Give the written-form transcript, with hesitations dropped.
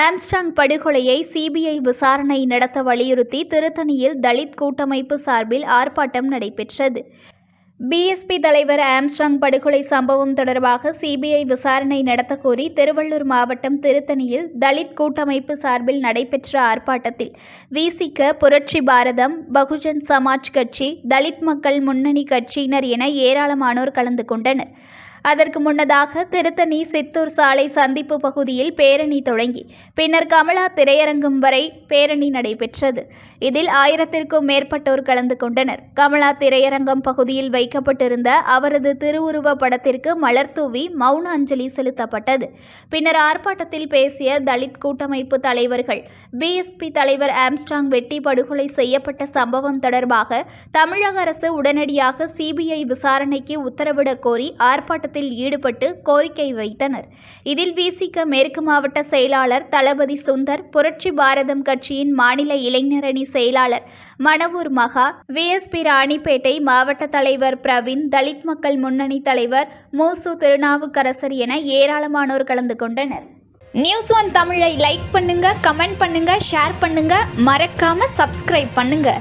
Armstrong படுகொலையை CBI விசாரணை நடத்த வலியுறுத்தி திருத்தணியில் தலித் கூட்டமைப்பு சார்பில் ஆர்ப்பாட்டம் நடைபெற்றது. பிஎஸ்பி தலைவர் ஆம்ஸ்ட்ராங் படுகொலை சம்பவம் தொடர்பாக சிபிஐ விசாரணை நடத்த கோரி திருவள்ளூர் மாவட்டம் திருத்தணியில் தலித் கூட்டமைப்பு சார்பில் நடைபெற்ற ஆர்ப்பாட்டத்தில் விசிக, புரட்சி பாரதம், பகுஜன் சமாஜ் கட்சி, தலித் மக்கள் முன்னணி கட்சியினர் என ஏராளமானோர் கலந்து கொண்டனர். அதற்கு முன்னதாக திருத்தணி சித்தூர் சாலை சந்திப்பு பகுதியில் பேரணி தொடங்கி பின்னர் கமலா திரையரங்கம் வரை பேரணி நடைபெற்றது. இதில் 1000க்கும் மேற்பட்டோர் கலந்து கொண்டனர். கமலா திரையரங்கம் பகுதியில் வைக்கப்பட்டிருந்த அவரது திருவுருவ படத்திற்கு மலர் தூவி மௌன அஞ்சலி செலுத்தப்பட்டது. பின்னர் ஆர்ப்பாட்டத்தில் பேசிய தலித் கூட்டமைப்பு தலைவர்கள், பிஎஸ்பி தலைவர் ஆம்ஸ்ட்ராங் வெட்டி படுகொலை செய்யப்பட்ட சம்பவம் தொடர்பாக தமிழக அரசு உடனடியாக சிபிஐ விசாரணைக்கு உத்தரவிடக் கோரி ஆர்ப்பாட்டத்தில் ஈடுபட்டு கோரிக்கை வைத்தனர். இதில் விசிக மேற்கு மாவட்ட செயலாளர் தளபதி சுந்தர், புரட்சி பாரதம் கட்சியின் மாநில இளைஞரணி செயலாளர் மணவூர் மகா, விஎஸ்பி ராணிப்பேட்டை மாவட்ட தலைவர் பிரவீன், தலித் மக்கள் முன்னணி தலைவர் மூசு திருநாவுக்கரசர் என ஏராளமானோர் கலந்து கொண்டனர். நியூஸ்1 தமிழை லைக் பண்ணுங்க, கமெண்ட் பண்ணுங்க, ஷேர் பண்ணுங்க, மறக்காம சப்ஸ்கிரைப் பண்ணுங்க.